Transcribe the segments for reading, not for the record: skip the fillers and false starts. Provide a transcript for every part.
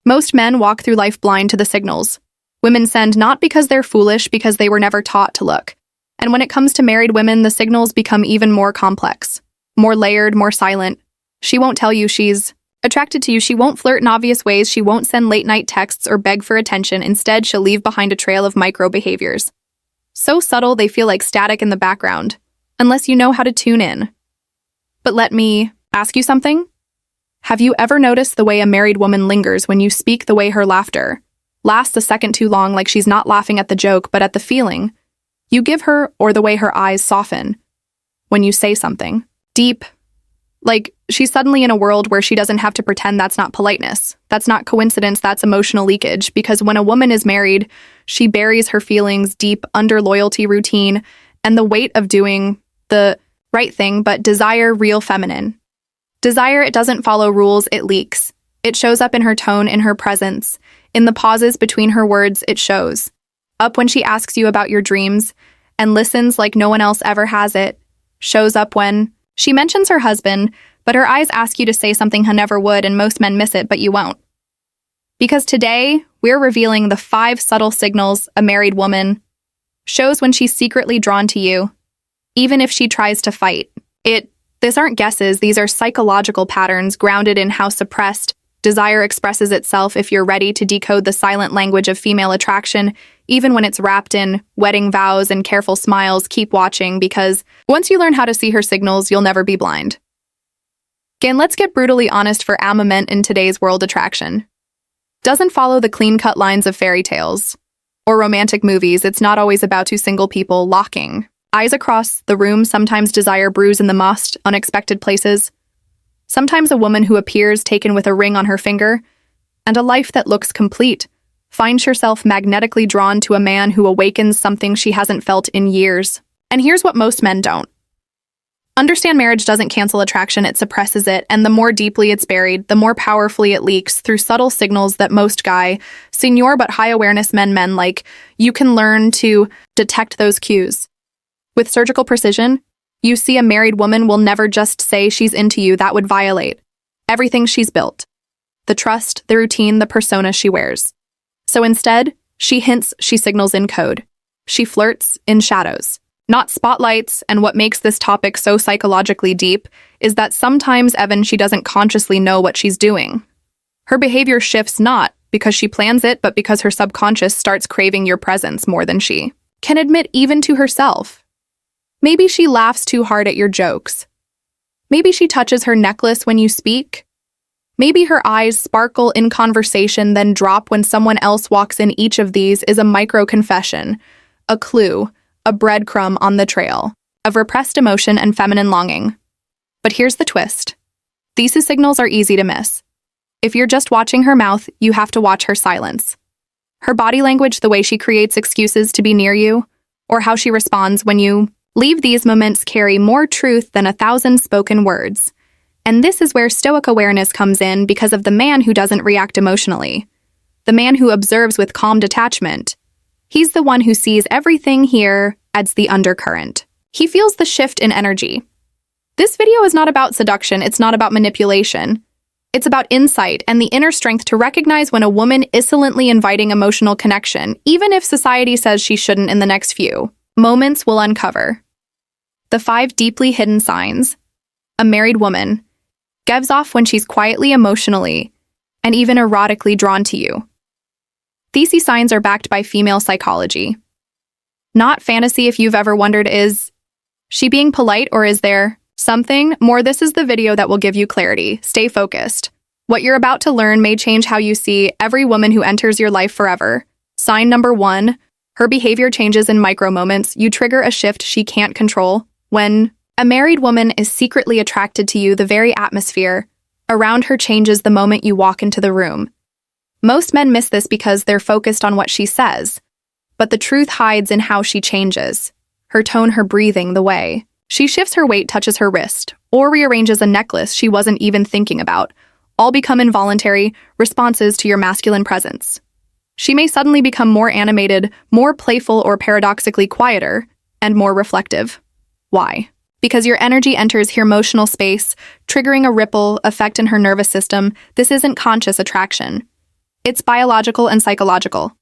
Most men walk through life blind to the signals. Women send not because they're foolish, because they were never taught to look. And when it comes to married women, the signals become even more complex, more layered, more silent. She won't tell you she's attracted to you. She won't flirt in obvious ways. She won't send late-night texts or beg for attention. Instead, she'll leave behind a trail of micro behaviors. So subtle, they feel like static in the background, unless you know how to tune in. But let me ask you something. Have you ever noticed the way a married woman lingers when you speak, the way her laughter lasts a second too long, like she's not laughing at the joke, but at the feeling you give her, or the way her eyes soften when you say something deep, like she's suddenly in a world where she doesn't have to pretend? That's not politeness. That's not coincidence. That's emotional leakage. Because when a woman is married, she buries her feelings deep under loyalty, routine, and the weight of doing the right thing, but desire, real feminine. Desire, it doesn't follow rules, it leaks. It shows up in her tone, in her presence, in the pauses between her words. It shows up when she asks you about your dreams and listens like no one else ever has. It shows up when she mentions her husband, but her eyes ask you to say something he never would, and most men miss it, but you won't. Because today, we're revealing the 5 subtle signals a married woman shows when she's secretly drawn to you, even if she tries to fight. These aren't guesses, these are psychological patterns grounded in how suppressed desire expresses itself. If you're ready to decode the silent language of female attraction, even when it's wrapped in wedding vows and careful smiles, keep watching, because once you learn how to see her signals, you'll never be blind. Again, let's get brutally honest for a moment. In today's world, attraction doesn't follow the clean-cut lines of fairy tales or romantic movies. It's not always about 2 single people locking eyes across the room. Sometimes desire brews in the most unexpected places. Sometimes a woman who appears taken with a ring on her finger and a life that looks complete finds herself magnetically drawn to a man who awakens something she hasn't felt in years. And here's what most men don't understand. Marriage doesn't cancel attraction, it suppresses it, and the more deeply it's buried, the more powerfully it leaks through subtle signals that most senior but high awareness men like you can learn to detect those cues. With surgical precision, you see a married woman will never just say she's into you. That would violate everything she's built. The trust, the routine, the persona she wears. So instead, she hints, she signals in code. She flirts in shadows, not spotlights. And what makes this topic so psychologically deep is that sometimes even she doesn't consciously know what she's doing. Her behavior shifts not because she plans it, but because her subconscious starts craving your presence more than she can admit even to herself. Maybe she laughs too hard at your jokes. Maybe she touches her necklace when you speak. Maybe her eyes sparkle in conversation, then drop when someone else walks in. Each of these is a micro-confession, a clue, a breadcrumb on the trail of repressed emotion and feminine longing. But here's the twist. These signals are easy to miss. If you're just watching her mouth, you have to watch her silence. Her body language, the way she creates excuses to be near you, or how she responds when you leave. These moments carry more truth than 1,000 spoken words. And this is where stoic awareness comes in, because of the man who doesn't react emotionally. The man who observes with calm detachment. He's the one who sees everything. Here adds the undercurrent. He feels the shift in energy. This video is not about seduction. It's not about manipulation. It's about insight and the inner strength to recognize when a woman is silently inviting emotional connection, even if society says she shouldn't. In the next few moments, we'll uncover the 5 deeply hidden signs a married woman gives off when she's quietly, emotionally, and even erotically drawn to you. These signs are backed by female psychology, not fantasy. If you've ever wondered, is she being polite or is there something more? This is the video that will give you clarity. Stay focused. What you're about to learn may change how you see every woman who enters your life forever. Sign number 1, her behavior changes in micro moments. You trigger a shift she can't control. When a married woman is secretly attracted to you, the very atmosphere around her changes the moment you walk into the room. Most men miss this because they're focused on what she says, but the truth hides in how she changes. Her tone, her breathing, the way she shifts her weight, touches her wrist, or rearranges a necklace she wasn't even thinking about, all become involuntary responses to your masculine presence. She may suddenly become more animated, more playful, or paradoxically quieter and more reflective. Why? Because your energy enters her emotional space, triggering a ripple effect in her nervous system. This isn't conscious attraction. It's biological and psychological.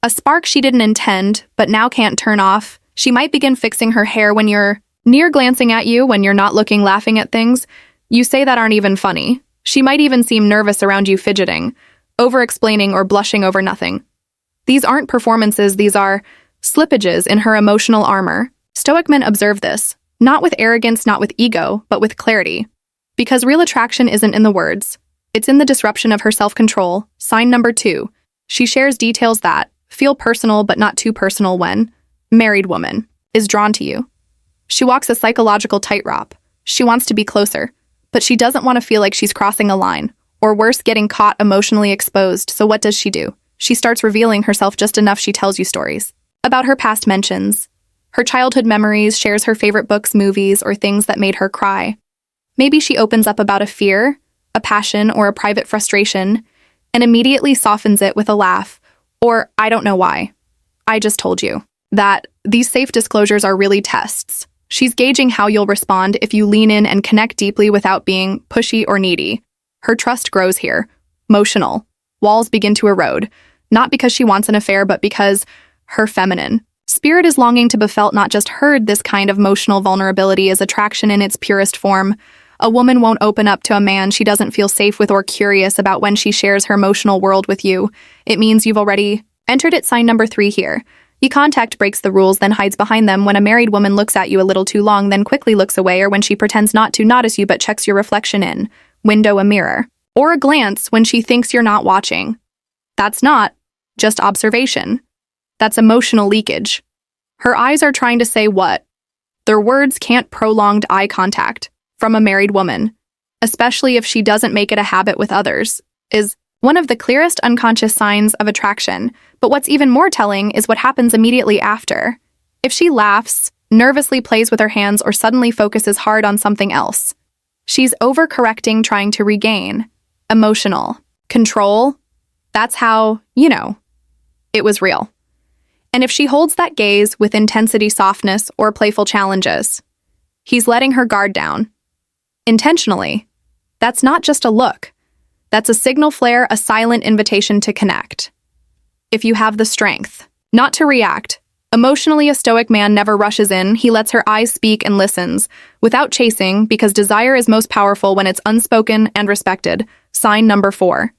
A spark she didn't intend, but now can't turn off. She might begin fixing her hair when you're near glancing at you, when you're not looking, laughing at things you say that aren't even funny. She might even seem nervous around you, fidgeting, over-explaining, or blushing over nothing. These aren't performances, these are slippages in her emotional armor. Stoic men observe this, not with arrogance, not with ego, but with clarity. Because real attraction isn't in the words, it's in the disruption of her self-control. Sign number 2. She shares details that feel personal but not too personal when married woman is drawn to you. She walks a psychological tightrope. She wants to be closer, but she doesn't want to feel like she's crossing a line, or worse, getting caught emotionally exposed. So what does she do? She starts revealing herself just enough. She tells you stories about her past mentions, her childhood memories, shares her favorite books, movies, or things that made her cry. Maybe she opens up about a fear, a passion, or a private frustration, and immediately softens it with a laugh, or I don't know why. I just told you that these safe disclosures are really tests. She's gauging how you'll respond if you lean in and connect deeply without being pushy or needy. Her trust grows here. Emotional. Walls begin to erode, not because she wants an affair, but because her feminine spirit is longing to be felt, not just heard. This kind of emotional vulnerability is attraction in its purest form. A woman won't open up to a man she doesn't feel safe with or curious about. When she shares her emotional world with you, it means you've already entered it. Sign number 3 here. Eye contact breaks the rules, then hides behind them. When a married woman looks at you a little too long, then quickly looks away, or when she pretends not to notice you but checks your reflection in window, a mirror, or a glance when she thinks you're not watching. That's not just observation. That's emotional leakage. Her eyes are trying to say what? Their words can't. Prolonged eye contact from a married woman, especially if she doesn't make it a habit with others, is one of the clearest unconscious signs of attraction. But what's even more telling is what happens immediately after. If she laughs, nervously plays with her hands, or suddenly focuses hard on something else, she's overcorrecting, trying to regain emotional control. That's how you know it was real. And if she holds that gaze with intensity, softness, or playful challenges, he's letting her guard down. Intentionally. That's not just a look. That's a signal flare, a silent invitation to connect. If you have the strength not to react, emotionally, a stoic man never rushes in. He lets her eyes speak and listens, without chasing, because desire is most powerful when it's unspoken and respected. Sign number 4.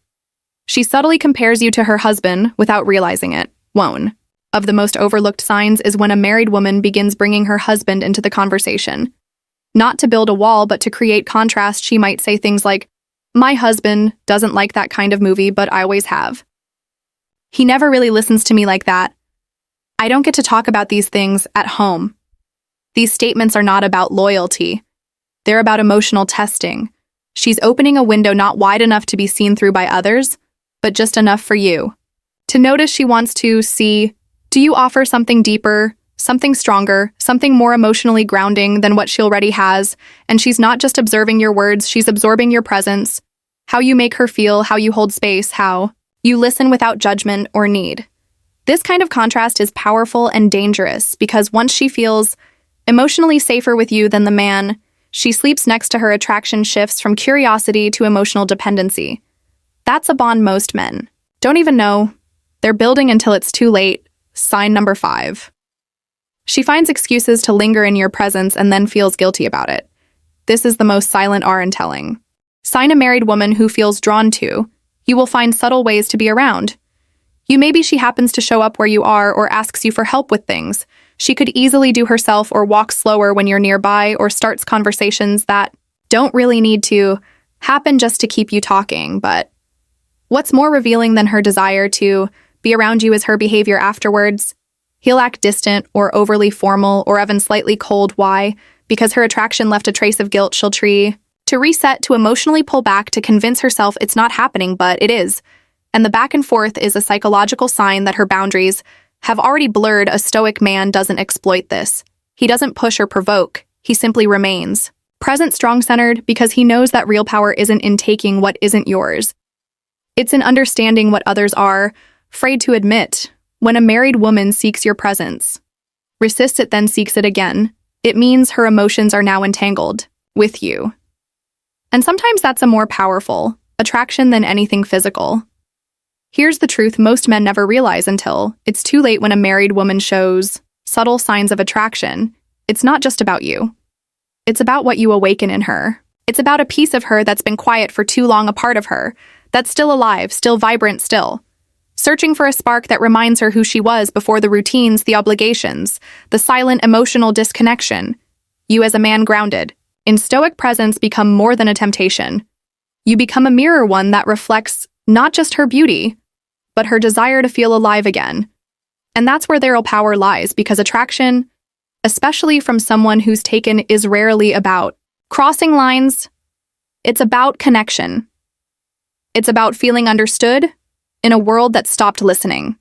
She subtly compares you to her husband without realizing it. One of the most overlooked signs is when a married woman begins bringing her husband into the conversation. Not to build a wall, but to create contrast. She might say things like, "My husband doesn't like that kind of movie, but I always have. He never really listens to me like that. I don't get to talk about these things at home." These statements are not about loyalty. They're about emotional testing. She's opening a window not wide enough to be seen through by others, but just enough for you to notice. She wants to see, do you offer something deeper, something stronger, something more emotionally grounding than what she already has? And she's not just observing your words, she's absorbing your presence, how you make her feel, how you hold space, how you listen without judgment or need. This kind of contrast is powerful and dangerous, because once she feels emotionally safer with you than the man she sleeps next to, her attraction shifts from curiosity to emotional dependency. That's a bond most men don't even know they're building until it's too late. Sign number 5. She finds excuses to linger in your presence and then feels guilty about it. This is the most silent R in telling. Sign a married woman who feels drawn to. You will find subtle ways to be around. Maybe she happens to show up where you are or asks you for help with things she could easily do herself, or walks slower when you're nearby, or starts conversations that don't really need to happen just to keep you talking. But what's more revealing than her desire to be around you is her behavior afterwards. He'll act distant or overly formal or even slightly cold. Why? Because her attraction left a trace of guilt. She'll try to reset, to emotionally pull back, to convince herself it's not happening, but it is. And the back and forth is a psychological sign that her boundaries have already blurred. A stoic man doesn't exploit this. He doesn't push or provoke. He simply remains present, strong-centered, because he knows that real power isn't in taking what isn't yours. It's in understanding what others are afraid to admit. When a married woman seeks your presence, resists it, then seeks it again, it means her emotions are now entangled with you. And sometimes that's a more powerful attraction than anything physical. Here's the truth most men never realize until it's too late. When a married woman shows subtle signs of attraction, it's not just about you. It's about what you awaken in her. It's about a piece of her that's been quiet for too long, a part of her that's still alive, still vibrant, still searching for a spark that reminds her who she was before the routines, the obligations, the silent emotional disconnection. You as a man grounded in stoic presence become more than a temptation. You become a mirror, one that reflects not just her beauty, but her desire to feel alive again. And that's where their real power lies, because attraction, especially from someone who's taken, is rarely about crossing lines. It's about connection. It's about feeling understood in a world that stopped listening.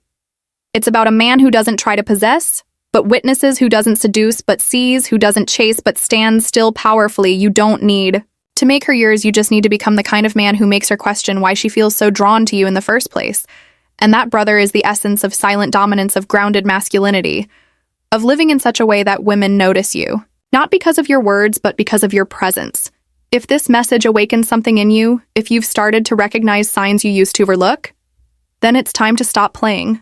It's about a man who doesn't try to possess, but witnesses, who doesn't seduce, but sees, who doesn't chase, but stands still powerfully. You don't need to make her yours, you just need to become the kind of man who makes her question why she feels so drawn to you in the first place. And that, brother, is the essence of silent dominance, of grounded masculinity, of living in such a way that women notice you, not because of your words, but because of your presence. If this message awakens something in you, if you've started to recognize signs you used to overlook, then it's time to stop playing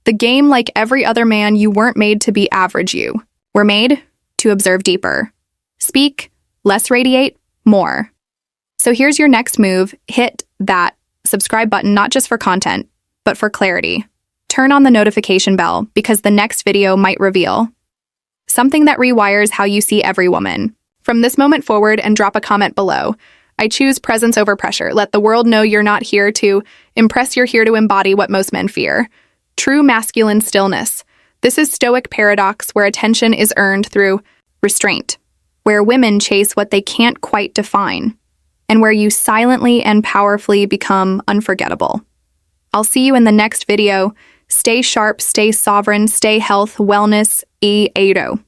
the game like every other man. You weren't made to be average. You were made to observe deeper, speak less, radiate more. So here's your next move. Hit that subscribe button, not just for content, but for clarity. Turn on the notification bell, because the next video might reveal something that rewires how you see every woman. From this moment forward, and drop a comment below. I choose presence over pressure. Let the world know you're not here to impress, you're here to embody what most men fear. True masculine stillness. This is stoic paradox, where attention is earned through restraint, where women chase what they can't quite define, and where you silently and powerfully become unforgettable. I'll see you in the next video. Stay sharp, stay sovereign, stay health, wellness, Edo.